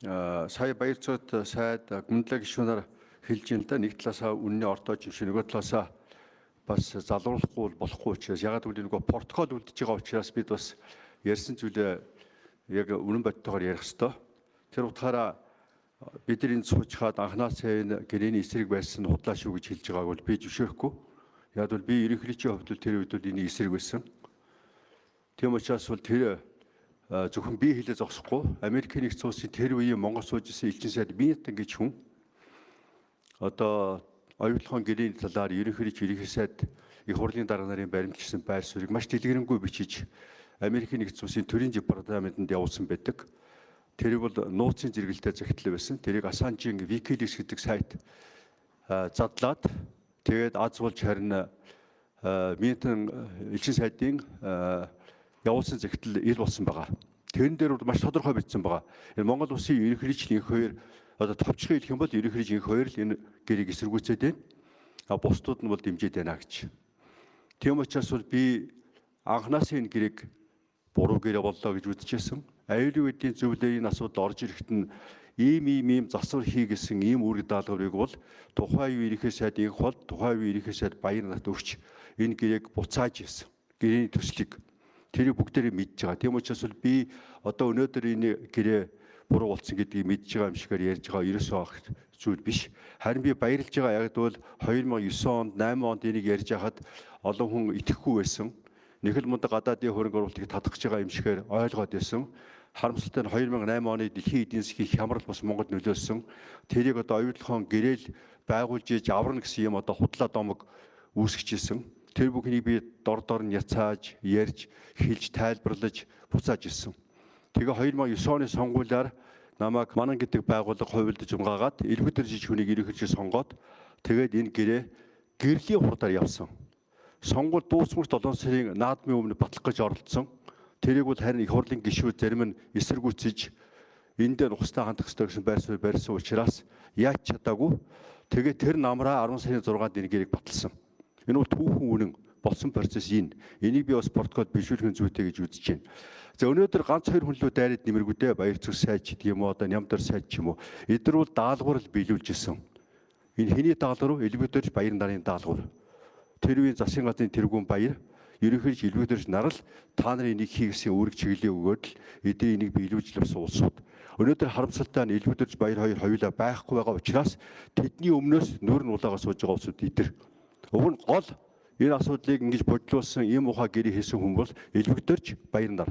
Сая баярцагт сайд гүнлэг гишүүнээр хэлж ин л да, нэг талаасаа үнний ортооч юм шиг, нөгөө талаасаа бас залруулахгүй болохгүй учраас ягаад гэвэл нөгөө протокол үлдэж байгаа учраас бид бас ярьсан зүйлээ яг үнэн бодтойгоор ярих ёстой. Тэр утгаараа бид нар энд суучгаад анхнаасаа энэ гэрээний эсрэг байсан худлаа шүү гэж хэлж байгааг бол би зөвшөөрөхгүй. Яг бол би ерөнхийлөгчийн хувьд тэр үед бол энэ эсрэг байсан. Тийм учраас бол тэр зөвхөн би хэлээ зогсохгүй Америкийн нэгдсэн улсын тэр үеийн Монгол сууж исэн элчин сайд Бинтон гэж хүн одоо оюутлахын гэрээний талаар ерөнхий сайд их хурлын дарга нарын баримтжсан байр суурийг маш дэлгэрэнгүй бичиж Америкийн нэгдсэн улсын төрийн департаментэнд явуулсан байдаг. Тэрийг бол нууцын зэрэгэлдээ захидлаа байсан. Тэрийг Assange-ийн WikiLeaks гэдэг сайт задлаад тэгээд аз болж харин Бинтон элчин сайдын явуулсан захидал ил болсон байгаа. Тэрэн дээр маш тодорхой бичсэн байгаа. Энэ Монгол улсын ерөнхийлөгчийн хоёр одоо товчхон хэлэх юм бол ерөнхийлөгчийн хоёр л энэ гэрийг эсэргүүцээд байна. Бусдууд нь бол дэмжиж байна гэж. Тийм учраас бол би анхнаасаа энэ гэрийг буруу гэрээ боллоо гэж үзчихсэн. Аюулын үеийн зөвлөлийн асуудал орж ирэхэд нь ийм засвар хийгээсэн ийм үүрэг даалгаврыг бол тухайн үеийн ерөнхий сайд инх бол тухайн үеийн ерөнхий сайд Баярнат өгч энэ гэрээг буцааж ирсэн. Гэрээний төслийг тэрийг бүгдээрээ мэдж байгаа. Тийм учраас бол би одоо өнөөдөр энэ гэрээ буруу болсон гэдгийг мэдж байгаа юм шигээр ярьж байгаа ерөөсөө зүйл биш. Харин би баярлж байгаа яг бол 2009 онд 8 онд энийг ярьж байхад олон хүн итгэхгүй байсан. Нэг л мундаг гадаадын хөрөнгө оруулалтыг татгах байгаа юм шигээр ойлгоод байсан. Харамсалтай нь 2008 оны дэлхийн эдийн засгийн хямрал бас Монгол нөлөөлсөн. Тэрийг одоо оюутлахын гэрэл байгуулж иж аварна гэсэн юм одоо худлаа домог үүсгэжсэн. Тэр бүхнийг би дор нь яцааж, ярьж, хэлж, тайлбарлаж буцааж ирсэн. Тэгээ 2009 оны сонгуулиар намайг Манан гэдэг байгууллага хувилдаж унгаагаад элбэг төржиж хүнийг ерөнхийлөгчөөр сонгоод тэгээд энэ гэрээ гэрлийн хурдаар явсан. Сонгуул дуусмагт 7 сарын наадмын өмнө батлах гэж оролдсон. Тэрийг бол харин их хурлын гишүүд зарим нь эсэргүүцэж энэ дээр ухстай хандах ёстой гэсэн байр суурь барьсан учраас яаж чадаагүй. Тэгээд тэр намраа 10 сарын 6-нд энэ гэрийг баталсан. Энэ бол түүхэн үнэн болсон процесс энэ. Энийг би бас протокол бишүүлэх зүйтэй гэж үзэж байна. За өнөөдөр ганц хоёр хүн лөө дайраад нэмэргүй дээ. Баярцаг сайд ч гэдэг юм уу, одоо Нямдар сайд ч юм уу. Эдгээр бол даалгавар л биелүүлж исэн. Энэ хэний даалгавар? Элбэгдэрч баяр нарын даалгавар. Тэр үеийн засгийн газрын тэргүүн баяр ерөнхийдөө элбэгдэрч нар л та нарын энийг хийгсэн үүрэг чиглэлээ өгөөд л эдээ энийг биелүүлж явсан улсууд. Өнөөдөр харамсалтай нь элбэгдэрч баяр хоёр хоёулаа байхгүй байгаа учраас тэдний өмнөөс нүүр нь улаагаа сууж байгаа улсууд эдэр. Уг нь гол энэ асуудлыг ингэж бодлуулсан ийм ухаа гэрээ хийсэн хүн бол элбэгдэрч баяр нар.